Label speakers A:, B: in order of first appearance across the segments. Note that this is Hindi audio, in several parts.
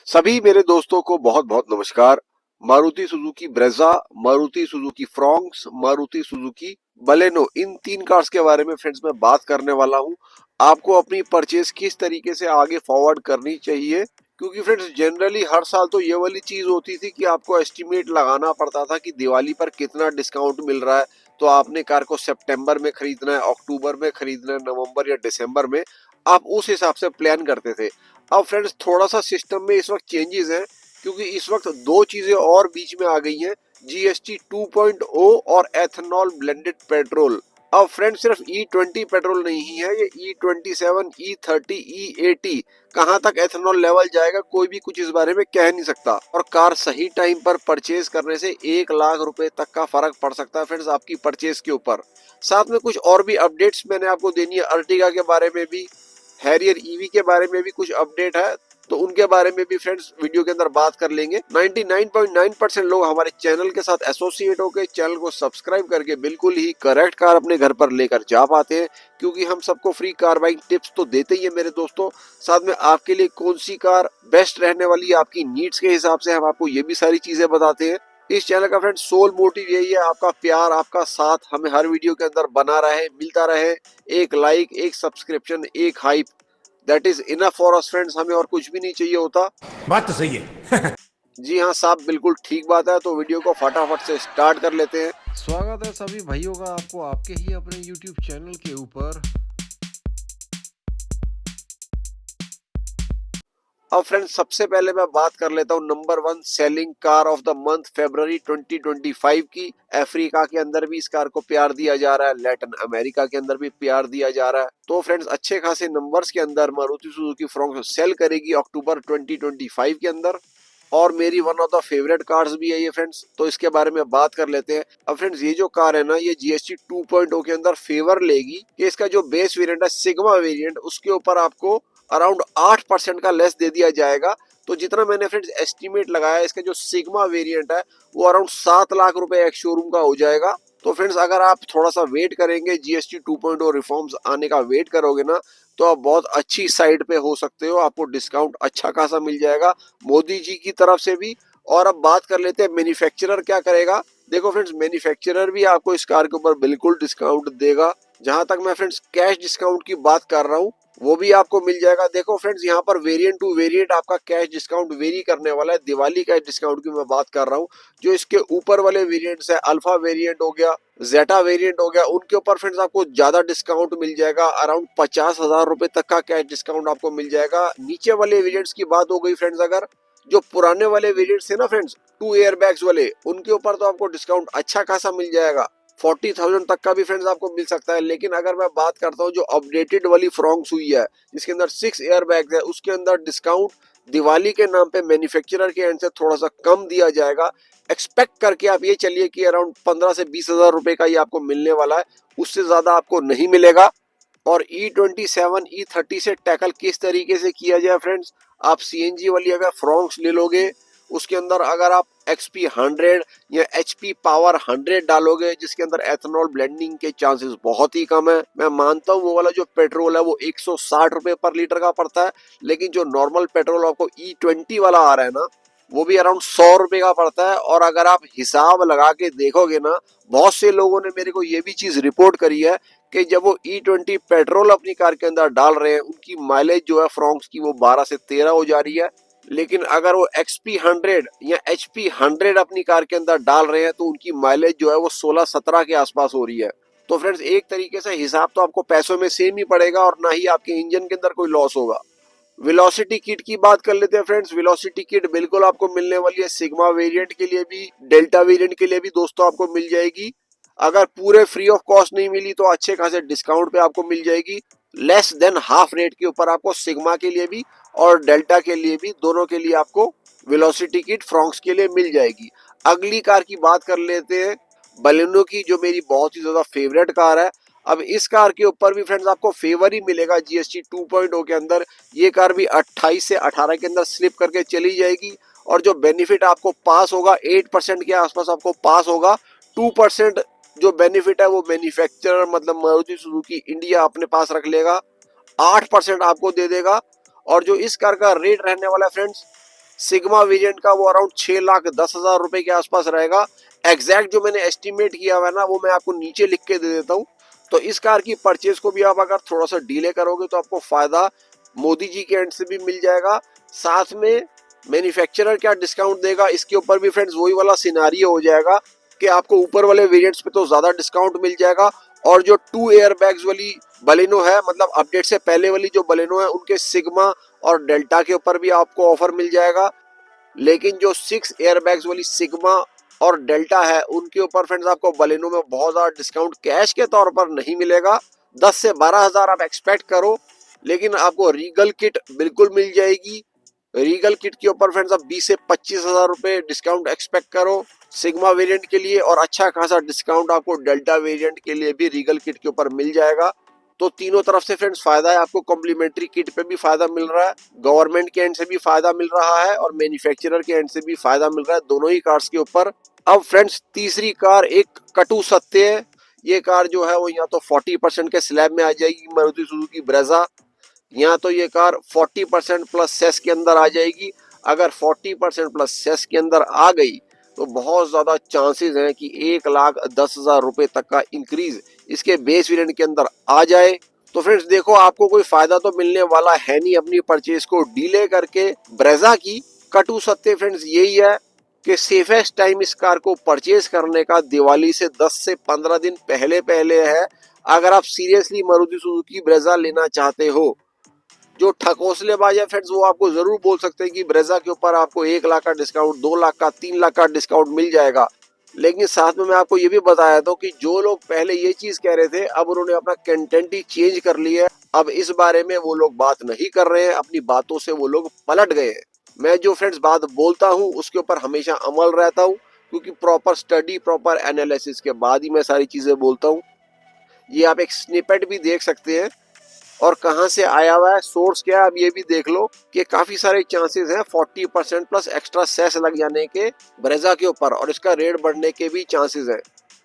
A: सभी मेरे दोस्तों को बहुत बहुत नमस्कार। Maruti Suzuki Brezza, Maruti Suzuki Fronx, Maruti Suzuki Baleno, इन तीन कार्स के बारे में फ्रेंड्स मैं बात करने वाला हूं। आपको अपनी परचेज किस तरीके से आगे फॉरवर्ड करनी चाहिए, क्योंकि फ्रेंड्स जनरली हर साल तो ये वाली चीज होती थी कि आपको एस्टिमेट लगाना पड़ता था कि दिवाली पर कितना डिस्काउंट मिल रहा है। तो आपने कार को सितंबर में खरीदना है, अक्टूबर में खरीदना है, नवंबर या दिसंबर में, आप उस हिसाब से प्लान करते थे। अब फ्रेंड्स थोड़ा सा सिस्टम में इस वक्त चेंजेस हैं, क्योंकि इस वक्त दो चीजें और बीच में आ गई हैं, जीएसटी 2.0 और एथेनॉल ब्लेंडेड पेट्रोल। अब फ्रेंड्स सिर्फ E20 पेट्रोल नहीं है, ये E27, E30, E80 कहां तक एथेनॉल लेवल जाएगा कोई भी कुछ इस बारे में कह नहीं सकता। और कार सही टाइम पर परचेज करने से 1 लाख रुपए तक का फर्क पड़ सकता है फ्रेंड्स आपकी परचेज के ऊपर। साथ में कुछ और भी अपडेट्स मैंने आपको देनी है, अर्टिगा के बारे में भी, हैरियर ईवी के बारे में भी कुछ अपडेट है, तो उनके बारे में भी फ्रेंड्स वीडियो के अंदर बात कर लेंगे। 99.9% लोग हमारे चैनल के साथ एसोसिएट होकर चैनल को सब्सक्राइब करके बिल्कुल ही करेक्ट कार अपने घर पर लेकर जा पाते हैं, क्योंकि हम सबको फ्री कार बाइंग टिप्स तो देते ही है मेरे दोस्तों। साथ में आपके लिए कौन सी कार बेस्ट रहने वाली है आपकी नीड्स के हिसाब से हम आपको ये भी सारी चीजें बताते हैं। इस चैनल का फ्रेंड्स सोल मोटिव यही है, आपका प्यार, आपका साथ हमें हर वीडियो के अंदर बना रहे, मिलता रहे। एक लाइक, एक सब्सक्रिप्शन, एक hype, that is enough for us friends, हमें और कुछ भी नहीं चाहिए होता।
B: बात तो सही है।
A: जी हाँ साहब, बिल्कुल ठीक बात है। तो वीडियो को फटाफट से स्टार्ट कर लेते हैं।
C: स्वागत है सभी भाइयों का आपको आपके ही अपने YouTube चैनल के ऊपर।
A: अब फ्रेंड्स सबसे पहले मैं बात कर लेता हूँ number 1 selling car of the month फरवरी 2025 की। अफ्रीका के अंदर भी इस कार को प्यार दिया जा रहा है, लैटिन अमेरिका के अंदर भी प्यार दिया जा रहा है। तो फ्रेंड्स अच्छे खासे नंबर्स के अंदर मारुति सुजुकी फ्रॉन्क्स सेल करेगी अक्टूबर 2025 के अंदर, और मेरी one of the favourite cars भी है ये फ्रेंड्स। तो इसके बारे में बात कर लेते हैं। अब फ्रेंड्स ये जो कार है ना, ये जीएसटी 2.0 के अंदर फेवर लेगी कि इसका जो बेस वेरिएंट है सिग्मा वेरिएंट, उसके ऊपर आपको अराउंड 8% का लेस दे दिया जाएगा। तो जितना मैंने फ्रेंड्स एस्टिमेट लगाया, इसका जो सिग्मा वेरिएंट है वो अराउंड 7 लाख रुपए एक शोरूम का हो जाएगा। तो फ्रेंड्स अगर आप थोड़ा सा वेट करेंगे, जीएसटी 2.0 रिफॉर्म्स आने का वेट करोगे ना, तो आप बहुत अच्छी साइड पे हो सकते हो, आपको डिस्काउंट अच्छा खासा मिल जाएगा मोदी जी की तरफ से भी। और अब बात कर लेते हैं मैन्युफैक्चरर क्या करेगा। देखो फ्रेंड्स, मैन्युफैक्चरर भी आपको इस कार के ऊपर बिल्कुल डिस्काउंट देगा। जहां तक मैं फ्रेंड्स कैश डिस्काउंट की बात कर रहा हूँ, वो भी आपको मिल जाएगा। देखो फ्रेंड्स, यहाँ पर वेरिएंट टू वेरिएंट आपका कैश डिस्काउंट वेरी करने वाला है। दिवाली कैश डिस्काउंट की मैं बात कर रहा हूँ। जो इसके ऊपर वाले वेरिएंट्स है, अल्फा वेरिएंट हो गया, जेटा वेरिएंट हो गया, उनके ऊपर फ्रेंड्स आपको ज्यादा डिस्काउंट मिल जाएगा। अराउंड 50,000 रुपए तक का कैश डिस्काउंट आपको मिल जाएगा। नीचे वाले वेरिएंट्स की बात हो गई फ्रेंड्स, अगर जो पुराने वाले वेरिएंट्स थे ना फ्रेंड्स, 2 एयर बैग्स वाले, उनके ऊपर तो आपको डिस्काउंट अच्छा खासा मिल जाएगा। 40,000 तक का भी फ्रेंड्स आपको मिल सकता है। लेकिन अगर मैं बात करता हूँ जो अपडेटेड वाली फ्रॉन्क्स हुई है, जिसके अंदर 6 एयर बैग्स है, उसके अंदर डिस्काउंट दिवाली के नाम पे मैन्युफैक्चरर के एंड से थोड़ा सा कम दिया जाएगा। एक्सपेक्ट करके आप ये चलिए कि अराउंड 15 से 20,000 रुपए का ये आपको मिलने वाला है, उससे ज्यादा आपको नहीं मिलेगा। और E27, E30 से टैकल किस तरीके से किया जाए फ्रेंड्स, आप सीएनजी वाली अगर फ्रॉन्क्स ले लोगे, उसके अंदर अगर आप XP 100 या HP पावर 100 डालोगे, जिसके अंदर एथेनॉल ब्लेंडिंग के चांसेस बहुत ही कम है। मैं मानता हूँ वो वाला जो पेट्रोल है वो 160 रुपए पर लीटर का पड़ता है, लेकिन जो नॉर्मल पेट्रोल आपको E20 वाला आ रहा है ना, वो भी अराउंड 100 रुपए का पड़ता है। और अगर आप हिसाब लगा के देखोगे ना, बहुत से लोगों ने मेरे को ये भी चीज रिपोर्ट करी है कि जब वो E20 पेट्रोल अपनी कार के अंदर डाल रहे हैं, उनकी माइलेज जो है फ्रॉन्क्स की वो 12 से 13 हो जा रही है। लेकिन अगर वो XP 100 या HP 100 अपनी कार के अंदर डाल रहे हैं, तो उनकी माइलेज जो है वो 16-17 के आसपास हो रही है। तो फ्रेंड्स एक तरीके से हिसाब तो आपको पैसों में सेम ही पड़ेगा, और ना ही आपके इंजन के अंदर कोई लॉस होगा। वेलोसिटी किट की बात कर लेते हैं फ्रेंड्स। वेलोसिटी किट बिल्कुल आपको मिलने वाली है, सिग्मा वेरिएंट के लिए भी, डेल्टा वेरिएंट के लिए भी दोस्तों आपको मिल जाएगी। अगर पूरे फ्री ऑफ कॉस्ट नहीं मिली तो अच्छे खासे डिस्काउंट पे आपको मिल जाएगी। लेस देन हाफ रेट के ऊपर आपको सिग्मा के लिए भी और डेल्टा के लिए भी, दोनों के लिए आपको वेलोसिटी किट फ्रॉन्क्स के लिए मिल जाएगी। अगली कार की बात कर लेते हैं, बलेनो की, जो मेरी बहुत ही ज्यादा फेवरेट कार है। अब इस कार के ऊपर भी फ्रेंड्स आपको फेवर ही मिलेगा जीएसटी 2.0 के अंदर। ये कार भी 28 से 18 के अंदर स्लिप करके चली जाएगी, और जो बेनिफिट आपको पास होगा 8% के आसपास आपको पास होगा। 2% जो बेनिफिट है वो मैन्युफैक्चरर मतलब मारुति सुजुकी इंडिया अपने पास रख लेगा, 8% आपको दे देगा। और जो इस कार का रेट रहने वाला है फ्रेंड्स, सिग्मा वेरिएंट का वो अराउंड 6,10,000 रुपए के आसपास रहेगा। एग्जैक्ट जो मैंने एस्टिमेट किया हुआ है ना वो मैं आपको नीचे लिख के दे देता हूँ। तो इस कार की परचेज को भी आप अगर थोड़ा सा डिले करोगे तो आपको फायदा मोदी जी के एंड से भी मिल जाएगा। साथ में मैन्युफैक्चरर क्या डिस्काउंट देगा इसके ऊपर भी फ्रेंड्स वही वाला सिनारियो हो जाएगा कि आपको ऊपर वाले वेरिएंट्स पे तो ज्यादा डिस्काउंट मिल जाएगा, और जो 2 एयर बैग्स वाली बलेनो है, मतलब अपडेट से पहले वाली जो बलेनो है, उनके सिग्मा और डेल्टा के ऊपर भी आपको ऑफर मिल जाएगा। लेकिन जो 6 एयर बैग्स वाली सिग्मा और डेल्टा है उनके ऊपर फ्रेंड्स आपको बलेनो में बहुत ज्यादा डिस्काउंट कैश के तौर पर नहीं मिलेगा। 10 से 12,000 आप एक्सपेक्ट करो, लेकिन आपको रीगल किट बिल्कुल मिल जाएगी। रीगल किट के ऊपर फ्रेंड्स आप 20 से 25,000 रुपए डिस्काउंट एक्सपेक्ट करो सिग्मा वेरिएंट के लिए, और अच्छा खासा डिस्काउंट आपको डेल्टा वेरिएंट के लिए भी रीगल किट के ऊपर मिल जाएगा। तो तीनों तरफ से फ्रेंड्स फायदा है, आपको कॉम्प्लीमेंट्री किट पे भी फायदा मिल रहा है, गवर्नमेंट के एंड से भी फायदा मिल रहा है, और मैन्युफैक्चरर के एंड से भी फायदा मिल रहा है, दोनों ही कार्स के ऊपर। अब फ्रेंड्स तीसरी कार एक कटु सत्य है। ये कार जो है वो यहाँ तो 40% के स्लैब में आ जाएगी, मारुति सुजुकी ब्रेजा। यहाँ तो ये कार 40% प्लस सेस के अंदर आ जाएगी। अगर 40% प्लस सेस के अंदर आ गई तो बहुत ज्यादा चांसेस हैं कि 1,10,000 रुपए तक का इंक्रीज इसके बेस वेरिएंट के अंदर आ जाए। तो फ्रेंड्स देखो, आपको कोई फायदा तो मिलने वाला है नहीं अपनी परचेज को डिले करके ब्रेजा की। कटु सत्य फ्रेंड्स यही है कि सेफेस्ट टाइम इस कार को परचेज करने का दिवाली से 10 से 15 दिन पहले पहले है। अगर आप सीरियसली मारुति सुजुकी ब्रेजा लेना चाहते हो, जो ठकोसलेबाज है फ्रेंड्स वो आपको जरूर बोल सकते हैं कि ब्रेजा के ऊपर आपको 1 लाख का डिस्काउंट, 2 लाख का, 3 लाख का डिस्काउंट मिल जाएगा। लेकिन साथ में मैं आपको ये भी बताया था कि जो लोग पहले ये चीज कह रहे थे अब उन्होंने अपना कंटेंट ही चेंज कर लिया है। अब इस बारे में वो लोग बात नहीं कर रहे हैं, अपनी बातों से वो लोग पलट गए हैं। मैं जो फ्रेंड्स बात बोलता हूँ उसके ऊपर हमेशा अमल रहता हूँ, क्योंकि प्रॉपर स्टडी, प्रॉपर एनालिसिस के बाद ही मैं सारी चीजें बोलता हूँ। ये आप एक स्निपेट भी देख सकते हैं, और कहां से आया हुआ है, सोर्स क्या है, अब ये भी देख लो कि काफी सारे चांसेस हैं 40% प्लस एक्स्ट्रा सेस लग जाने के ब्रेजा के ऊपर, और इसका रेट बढ़ने के भी चांसेस हैं।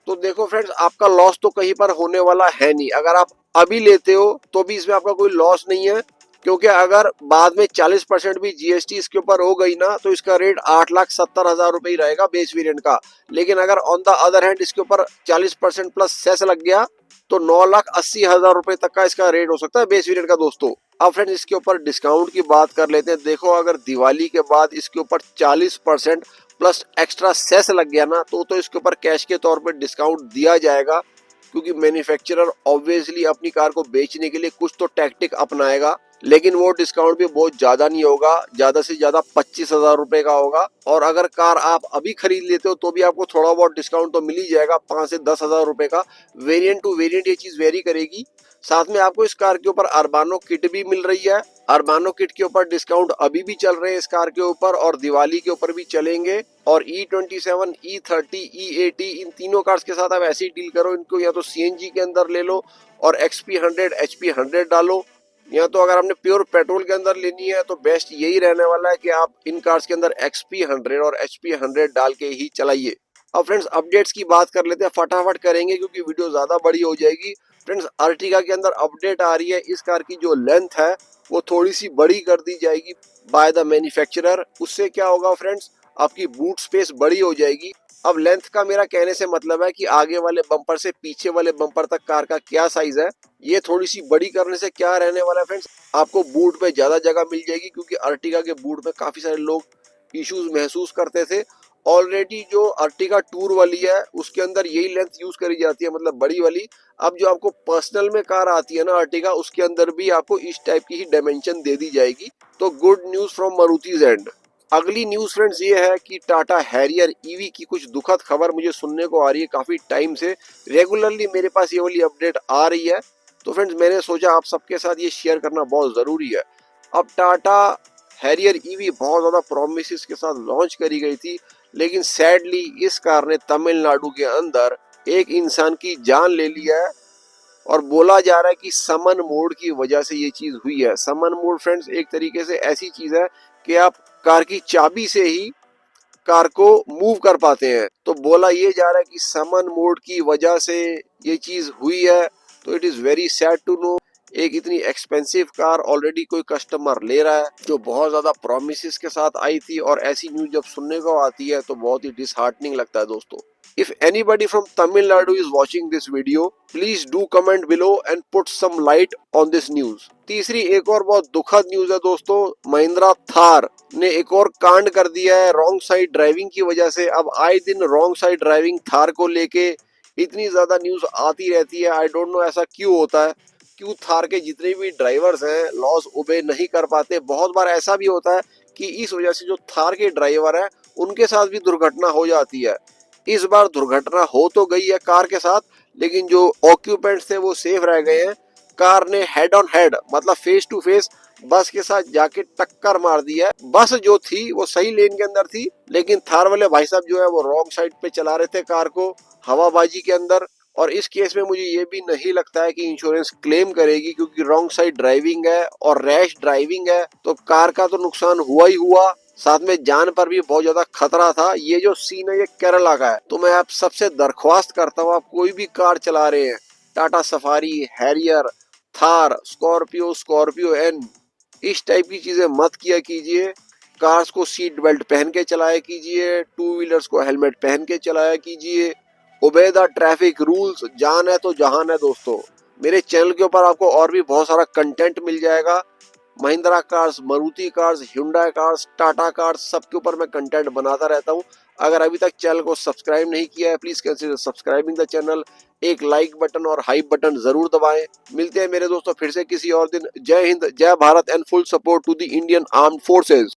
A: तो देखो फ्रेंड्स, आपका लॉस तो कहीं पर होने वाला है नहीं। अगर आप अभी लेते हो तो भी इसमें आपका कोई लॉस नहीं है, क्योंकि अगर बाद में 40% भी जीएसटी इसके ऊपर हो गई ना तो इसका रेट 8,70,000 रुपए ही रहेगा बेस वेरिएंट का। लेकिन अगर ऑन द अदर हैंड इसके ऊपर 40% प्लस सेस लग गया तो 9,80,000 रुपए तक का इसका रेट हो सकता है बेस वेरिएंट का दोस्तों। अब फ्रेंड्स इसके ऊपर डिस्काउंट की बात कर लेते हैं। देखो, अगर दिवाली के बाद इसके ऊपर 40% प्लस एक्स्ट्रा सेस लग गया ना तो इसके ऊपर कैश के तौर पर डिस्काउंट दिया जाएगा, क्योंकि मैन्युफैक्चरर ऑब्वियसली अपनी कार को बेचने के लिए कुछ तो टैक्टिक अपनाएगा। लेकिन वो डिस्काउंट भी बहुत ज्यादा नहीं होगा, ज्यादा से ज्यादा 25,000 रुपए का होगा। और अगर कार आप अभी खरीद लेते हो तो भी आपको थोड़ा बहुत डिस्काउंट तो मिल ही जाएगा, 5 से 10,000 रुपए का। वेरिएंट टू वेरिएंट ये चीज वेरी करेगी। साथ में आपको इस कार के ऊपर अर्बानो किट भी मिल रही है। अर्बानो किट के ऊपर डिस्काउंट अभी भी चल रहे हैं इस कार के ऊपर, और दिवाली के ऊपर भी चलेंगे। और E27, E30, E80 इन तीनों कार्स के साथ आप ऐसे ही डील करो, इनको या तो सीएनजी के अंदर ले लो और XP100, HP100 डालो, या तो अगर आपने प्योर पेट्रोल के अंदर लेनी है तो बेस्ट यही रहने वाला है कि आप इन कार्स के अंदर XP100 और HP100 डाल के ही चलाइए। अब फ्रेंड्स अपडेट्स की बात कर लेते हैं, फटाफट करेंगे क्योंकि वीडियो ज्यादा बड़ी हो जाएगी। फ्रेंड्स अर्टिगा के अंदर अपडेट आ रही है, इस कार की जो लेंथ है वो थोड़ी सी बड़ी कर दी जाएगी बाय द मैन्युफैक्चरर। उससे क्या होगा फ्रेंड्स, आपकी बूट स्पेस बड़ी हो जाएगी। अब लेंथ का मेरा कहने से मतलब है कि आगे वाले बम्पर से पीछे वाले बम्पर तक कार का क्या साइज है। ये थोड़ी सी बड़ी करने से क्या रहने वाला है फ्रेंड्स, आपको बूट में ज्यादा जगह मिल जाएगी, क्योंकि अर्टिगा के बूट में काफी सारे लोग इश्यूज महसूस करते थे। ऑलरेडी जो अर्टिगा टूर वाली है उसके अंदर यही लेंथ यूज करी जाती है, मतलब बड़ी वाली। अब जो आपको पर्सनल में कार आती है ना अर्टिगा, उसके अंदर भी आपको इस टाइप की ही डायमेंशन दे दी जाएगी। तो गुड न्यूज फ्रॉम मारुति's एंड। अगली न्यूज फ्रेंड्स ये है कि टाटा हैरियर ईवी की कुछ दुखद खबर मुझे सुनने को आ रही है। काफी टाइम से रेगुलरली मेरे पास ये वाली अपडेट आ रही है, तो फ्रेंड्स मैंने सोचा आप सबके साथ ये शेयर करना बहुत जरूरी है। अब टाटा हैरियर ईवी बहुत ज्यादा प्रोमिसेस के साथ लॉन्च करी गई थी, लेकिन सैडली इस कार ने तमिलनाडु के अंदर एक इंसान की जान ले लिया है। और बोला जा रहा है कि समन मोड की वजह से ये चीज हुई है। समन मोड फ्रेंड्स एक तरीके से ऐसी चीज है कि आप कार की चाबी से ही कार को मूव कर पाते हैं। तो बोला ये जा रहा है कि समन मोड की वजह से ये चीज हुई है। तो it is very sad to know एक इतनी एक्सपेंसिव कार ऑलरेडी कोई कस्टमर ले रहा है जो बहुत ज्यादा प्रोमिसेस के साथ आई थी, और ऐसी न्यूज जब सुनने को आती है तो बहुत ही डिसहार्टनिंग लगता है दोस्तों। If anybody from Tamil Nadu is watching this video, please do comment below and put some light on this news। तीसरी एक और बहुत दुखद न्यूज है दोस्तों, महिंद्रा थार ने एक और कांड कर दिया है रॉन्ग साइड ड्राइविंग की वजह से। अब आए दिन रॉन्ग साइड ड्राइविंग थार को लेके इतनी ज्यादा न्यूज आती रहती है। आई डोंट नो ऐसा क्यों होता है, क्यों थार के जितने भी ड्राइवर्स हैं लॉस ओबे नहीं कर पाते। बहुत बार ऐसा भी होता है कि इस वजह से जो थार के ड्राइवर है उनके साथ भी दुर्घटना हो जाती है। इस बार दुर्घटना हो तो गई है कार के साथ, लेकिन जो ऑक्यूपेंट्स थे वो सेफ रह गए हैं। कार ने हेड ऑन हेड मतलब फेस टू फेस बस के साथ जाके टक्कर मार दी है। बस जो थी वो सही लेन के अंदर थी, लेकिन थार वाले भाई साहब जो है वो रॉन्ग साइड पे चला रहे थे कार को हवाबाजी के अंदर। और इस केस में मुझे ये भी नहीं लगता है कि इंश्योरेंस क्लेम करेगी, क्योंकि रॉन्ग साइड ड्राइविंग है और रैश ड्राइविंग है, तो कार का तो नुकसान हुआ ही हुआ, साथ में जान पर भी बहुत ज्यादा खतरा था। ये जो सीन है ये केरला का है। तो मैं आप सबसे दरख्वास्त करता हूँ, आप कोई भी कार चला रहे हैं, Tata Safari, Harrier, Thar, Scorpio, Scorpio N, इस टाइप की चीजें मत किया कीजिए। कार्स को सीट बेल्ट पहन के चलाया कीजिए, टू व्हीलर्स को हेलमेट पहन के चलाया कीजिए। Obey the traffic rules. जान है तो जहान है दोस्तों। मेरे चैनल के ऊपर आपको और भी बहुत सारा कंटेंट मिल जाएगा। Mahindra cars, Maruti cars, Hyundai cars, Tata cars, सबके ऊपर मैं कंटेंट बनाता रहता हूँ। अगर अभी तक चैनल को सब्सक्राइब नहीं किया है, please consider subscribing the channel. एक लाइक बटन और हाइप बटन जरूर दबाएं। मिलते हैं मेरे दोस्तों फिर से किसी और दिन। जय हिंद, जय Bharat and full support to the Indian armed forces.